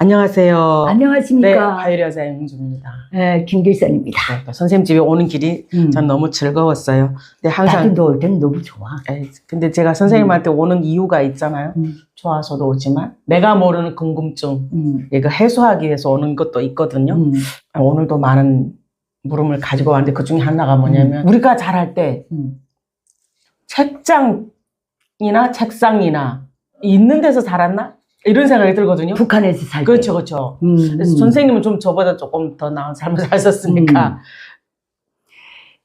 안녕하세요. 안녕하십니까. 네, 화요일 여자 영주입니다. 네, 김길선입니다. 네, 선생님 집에 오는 길이 전 너무 즐거웠어요. 근데 항상 나도 너 때는 너무 좋아. 근데 제가 선생님한테 오는 이유가 있잖아요. 좋아서도 오지만 내가 모르는 궁금증 이거 해소하기 위해서 오는 것도 있거든요. 오늘도 많은 물음을 가지고 왔는데 그 중에 하나가 뭐냐면 우리가 자랄 때 책장이나 책상이나 있는 데서 자랐나? 이런 생각이 들거든요. 북한에서 살 때. 그렇죠, 그렇죠. 그래서 선생님은 좀 저보다 조금 더 나은 삶을 사셨으니까.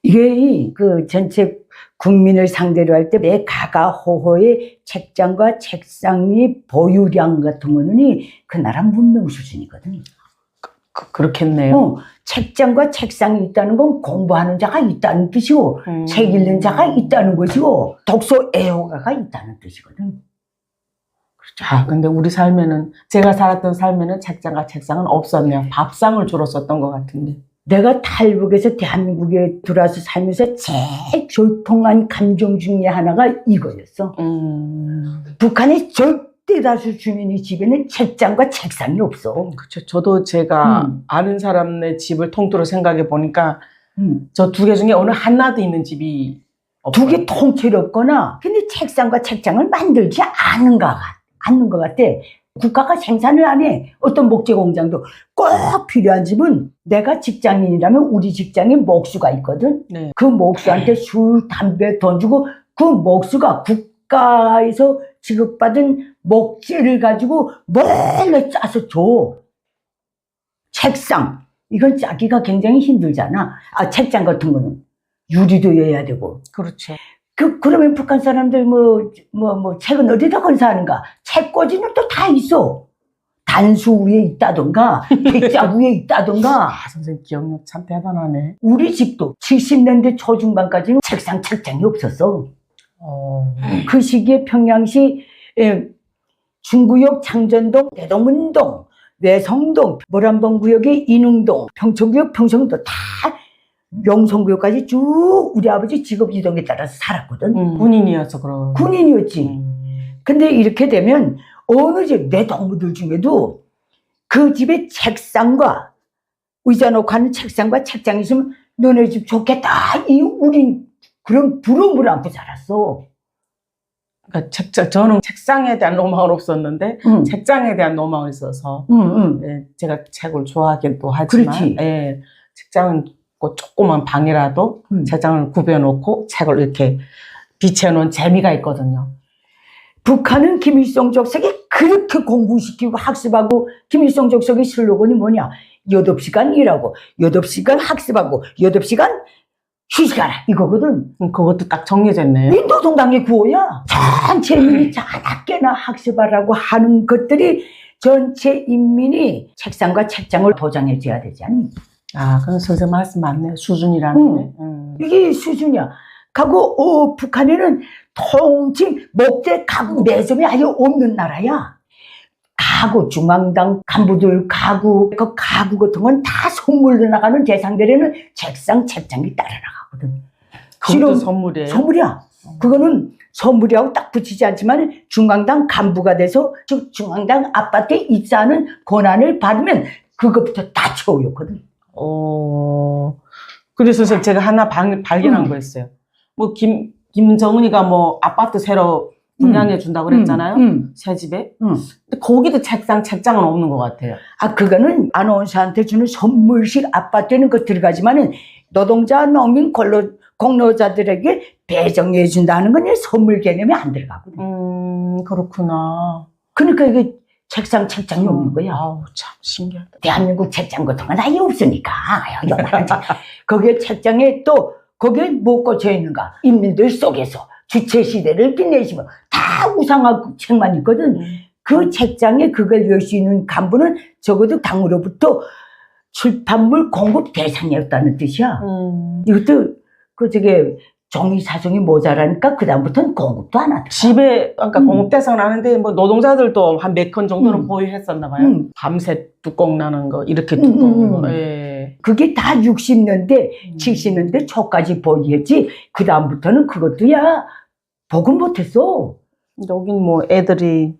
이게 그 전체 국민을 상대로 할 때 매 가가호호의 책장과 책상이 보유량 같은 거는 그 나라 문명 수준이거든. 그렇겠네요. 책장과 책상이 있다는 건 공부하는 자가 있다는 뜻이고 책 읽는 자가 있다는 것이고 독서 애호가가 있다는 뜻이거든. 그렇죠. 근데 우리 삶에는 제가 살았던 삶에는 책장과 책상은 없었네요. 밥상을 주로 썼던 것 같은데. 내가 탈북에서 대한민국에 들어와서 살면서 제일 절통한 감정 중에 하나가 이거였어. 북한의 절대 다수 주민의 집에는 책장과 책상이 없어. 그렇죠. 저도 제가 아는 사람의 집을 통틀어 생각해 보니까 저 두 개 중에 어느 하나도 있는 집이 없어요. 두 개 통째로 없거나 근데 책상과 책장을 만들지 않는 것 같아. 국가가 생산을 안 해. 어떤 목재 공장도 꼭 필요한 집은 내가 직장인이라면 우리 직장에 목수가 있거든. 네. 그 목수한테 술, 담배 던지고 그 목수가 국가에서 지급받은 목재를 가지고 몰래 짜서 줘. 책상. 이건 짜기가 굉장히 힘들잖아. 책장 같은 거는 유리도 해야 되고. 그렇죠. 그러면 북한 사람들 책은 어디다 건사하는가? 책꽂이는 또 다 있어. 단수 위에 있다던가, 백자 위에 있다던가. 선생님 기억력 참 대단하네. 우리 집도 70년대 초중반까지는 책장이 없었어. 그 시기에 평양시 중구역 창전동, 대동문동, 외성동, 모란봉구역의 인흥동, 평촌구역 평성도 다 명성구역까지 쭉 우리 아버지 직업 이동에 따라서 살았거든. 군인이어서 그런. 군인이었지. 근데 이렇게 되면 어느 집, 내 동무들 중에도 그 집에 책상과 의자 놓고 하는 책상과 책장이 있으면 너네 집 좋겠다. 우린 그런 부러움을 안고 자랐어. 그러니까 저는 책상에 대한 로망은 없었는데 책장에 대한 로망이 있어서 네, 제가 책을 좋아하기도 하지만 그렇지. 네, 책장은 조그만 방이라도 책장을 구겨놓고 책을 이렇게 비춰놓은 재미가 있거든요. 북한은 김일성 족석이 그렇게 공부시키고 학습하고 김일성 족석의 슬로건이 뭐냐? 8시간 일하고 8시간 학습하고 8시간 휴식하라 이거거든. 그것도 딱 정리됐네요. 이 노동당의 구호야. 전체 인민이 자나깨나 학습하라고 하는 것들이 전체 인민이 책상과 책장을 보장해 줘야 되지 않니? 그럼 선생님 말씀 맞네. 수준이라는 게. 이게 수준이야. 가고 북한에는 통칭 목재 가구 매점이 아예 없는 나라야. 가구 중앙당 간부들 가구 그 가구 같은 건 다 선물로 나가는 대상들에는 책장이 따라 나가거든. 그것도 선물이에요? 선물이야. 그거는 선물이라고 딱 붙이지 않지만 중앙당 간부가 돼서 즉 중앙당 아파트에 입사하는 권한을 받으면 그것부터 다 채워였거든. 그래서 제가 하나 발견한 거 있어요. 김정은이가 아파트 새로 분양해 준다고 그랬잖아요. 새 집에. 근데 거기도 책장은 없는 것 같아요. 그거는 아나운서한테 주는 선물식 아파트는 그 들어가지만은 노동자, 농민, 공로자들에게 배정해 준다는 건 선물 개념이 안 들어가거든. 그렇구나. 그러니까 이게 책장이 없는 거야. 참 신기하다. 대한민국 책장 같은 건 아예 없으니까. 거기에 책장에 또 거기에 뭐 꽂혀 있는가? 인민들 속에서 주체 시대를 빛내시고 다 우상하고 책만 있거든. 그 책장에 그걸 열 수 있는 간부는 적어도 당으로부터 출판물 공급 대상이었다는 뜻이야. 이것도 종이 사정이 모자라니까 그다음부터는 공급도 안 하더라. 집에 공급 대상은 하는데 노동자들도 한 몇 건 정도는 보유했었나 봐요. 밤새 뚜껑 나는 거 이렇게 두꺼운 거. 예. 그게 다 60년대 70년대 초까지 보유했지 그다음부터는 그것도야 복은 못했어. 여긴 애들이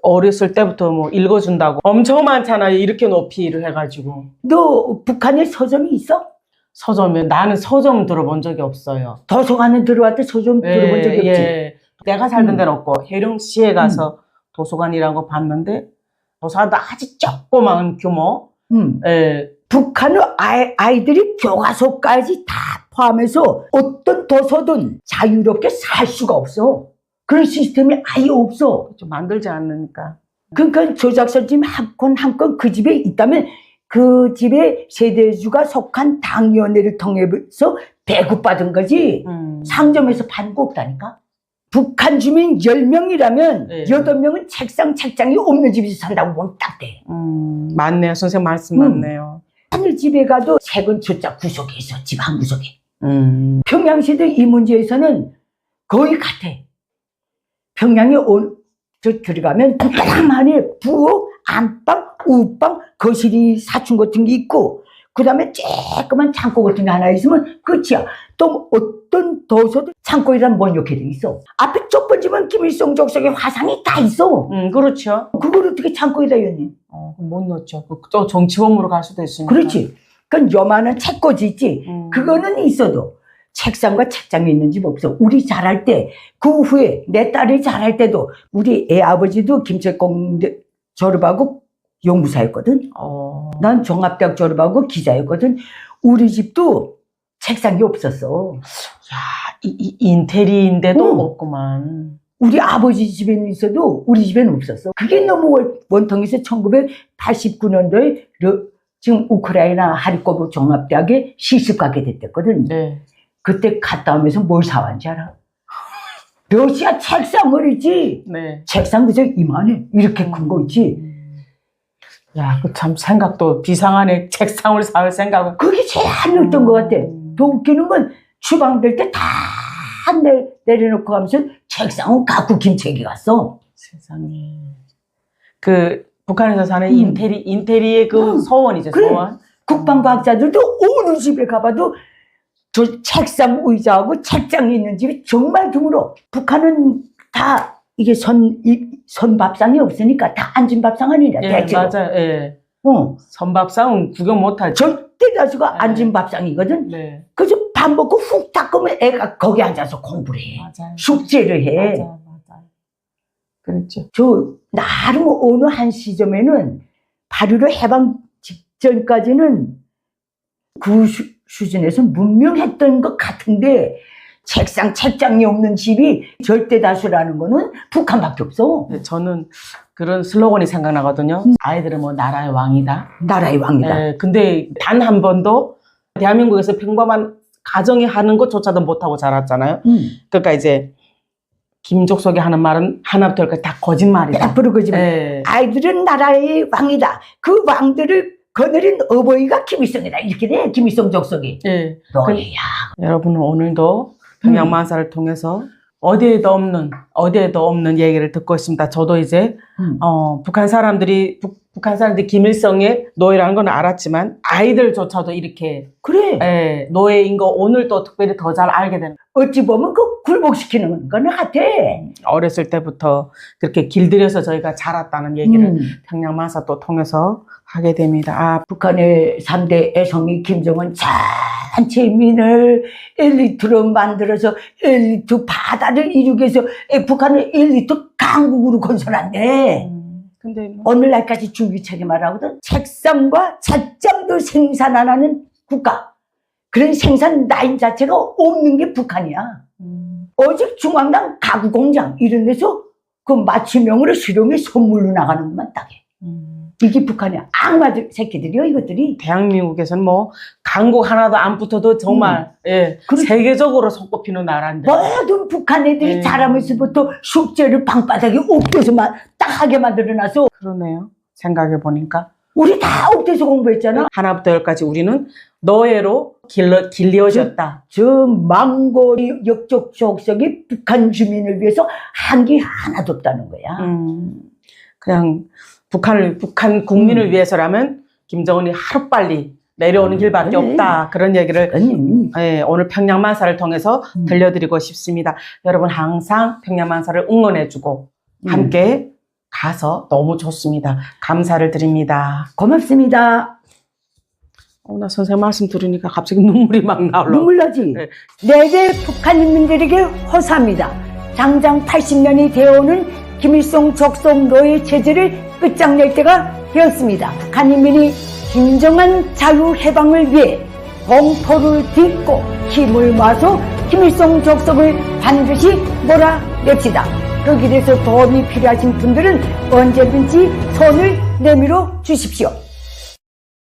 어렸을 때부터 뭐 읽어준다고 엄청 많잖아요. 이렇게 높이를 해가지고. 너 북한에 서점이 있어? 서점에 나는 서점 들어본 적이 없어요. 도서관에 들어왔대 서점 들어본 적이 없지? 예. 내가 살던 데는 없고 해령시에 가서 도서관이라는 거 봤는데 도서관도 아주 조그마한 규모. 예. 북한의 아이들이 교과서까지 다 포함해서 어떤 도서든 자유롭게 살 수가 없어. 그런 시스템이 아예 없어. 좀 만들지 않으니까. 그러니까 조작설집 한 건 그 집에 있다면 그 집에 세대주가 속한 당위원회를 통해서 배급받은 거지 상점에서 판 거 없다니까. 북한 주민 10명이라면 네. 8명은 책장이 없는 집에서 산다고 보면 딱 돼. 맞네요. 선생님 말씀 맞네요. 하늘 집에 가도 책은 저자 구석에 있어. 집 한 구석에. 평양시도 이 문제에서는 거의 같아. 평양에 들어가면 조그만한 부엌, 안방, 우방, 거실이 사춘 같은 게 있고 그 다음에 쬐끄만 창고 같은 게 하나 있으면 끝이야. 또 어떤 도서도 창고에다 번역해 돼 있어. 앞에 첫 번째면 김일성 족속의 화상이 다 있어. 그렇죠. 그걸 어떻게 창고에다 였니? 못 넣었죠. 또 정치범으로 갈 수도 있으니까. 그렇지. 그건 요만한 책꽂이 있지. 그거는 있어도 책상과 책장이 있는 집 없어. 우리 자랄 때, 그 후에 내 딸이 자랄 때도 우리 애 아버지도 김책공대 졸업하고 연구사였거든. 난 종합대학 졸업하고 기자였거든. 우리 집도 책상이 없었어. 야, 인테리인데도 없구만. 우리 아버지 집에는 있어도 우리 집에는 없었어. 그게 너무 원통해서 1989년도에 지금 우크라이나 하리코브 종합대학에 시집 가게 됐거든. 네. 그때 갔다 오면서 뭘 사왔는지 알아? 러시아 책상을 있지. 네. 책상 그저 이만해. 이렇게 큰 거 있지. 야, 그 참 생각도 비상하네. 책상을 살 생각은. 그게 제일 한이었던 것 같아. 더 웃기는 건 주방 될 때 다 내려놓고 가면서 책상은 갖고 김책이 갔어. 세상에. 그 북한에서 사는 인테리의 그 서원이죠. 그래. 서원. 국방과학자들도 어느 집에 가봐도 저 책상 의자하고 책장이 있는 집이 정말 드물어. 북한은 다 이게 선밥상이 없으니까 다 앉은 밥상 아니냐. 예, 대체로. 맞아요. 예. 선밥상은 구경 못하죠. 절대 다수가 네. 앉은 밥상이거든. 네. 그래서 밥 먹고 훅 닦으면 애가 거기 앉아서 공부를 해. 맞아요. 숙제를 해. 맞아요. 그렇죠. 저 나름 어느 한 시점에는 8.15 해방 직전까지는 그 수준에서 문명했던 것 같은데 책장이 없는 집이 절대 다수라는 거는 북한밖에 없어. 저는 그런 슬로건이 생각나거든요. 아이들은 뭐 나라의 왕이다. 나라의 왕이다. 네, 근데 단 한 번도 대한민국에서 평범한 가정이 하는 것조차도 못하고 자랐잖아요. 그러니까 이제 김족석이 하는 말은 하나부터 열까지 다 거짓말이다. 100% 거짓말. 네. 아이들은 나라의 왕이다. 그 왕들을 거느린 어버이가 김일성이다. 이렇게 돼. 김일성 족속이. 네. 너야. 여러분은 오늘도 평양만사를 통해서 어디에도 없는 얘기를 듣고 있습니다. 저도 이제 북한 사람들이 김일성의 노예라는 건 알았지만 아이들조차도 이렇게 그래. 노예인 거 오늘 또 특별히 더 잘 알게 되는. 어찌 보면 그 굴복시키는 거는 같아. 어렸을 때부터 그렇게 길들여서 저희가 자랐다는 얘기를 평양만사 또 통해서 하게 됩니다. 북한의 3대 애송이 김정은 전체민을 엘리트로 만들어서 엘리트 바다를 이루기 위해서 북한을 엘리트 강국으로 건설한대. 근데 뭐. 오늘날까지 줄기차게 말하거든. 책상과 책장도 생산 안 하는 국가. 그런 생산 라인 자체가 없는 게 북한이야. 오직 중앙당 가구공장 이런 데서 그 맞춤형으로 수령이 선물로 나가는 것만 딱해. 이게 북한이야. 악마 새끼들이요 이것들이. 대한민국에서는 뭐 강국 하나도 안 붙어도 정말 세계적으로 손꼽히는 나라인데 모든 북한 애들이 자라면서부터 숙제를 방바닥에 옥대서 딱 하게 만들어놔서. 그러네요. 생각해보니까 우리 다 옥대서 공부했잖아. 하나부터 열까지 우리는 노예로 길려졌다. 저 망고리 역적 족속이 북한 주민을 위해서 한 게 하나도 없다는 거야. 그냥 북한 국민을 위해서라면 김정은이 하루빨리 내려오는 길밖에 없다. 그런 얘기를 오늘 평양만사를 통해서 들려드리고 싶습니다. 여러분 항상 평양만사를 응원해주고 함께 가서 너무 좋습니다. 감사를 드립니다. 고맙습니다. 나 선생님 말씀 들으니까 갑자기 눈물이 막 나올라. 눈물 나지? 네. 내게 북한 인민들에게 호소합니다. 당장 80년이 되어오는 김일성 적성 노예 체제를 끝장낼 때가 되었습니다. 북한 인민이 진정한 자유 해방을 위해 공포를 딛고 힘을 모아서 김일성 적성을 반드시 몰아냅시다. 그 길에서 도움이 필요하신 분들은 언제든지 손을 내밀어 주십시오.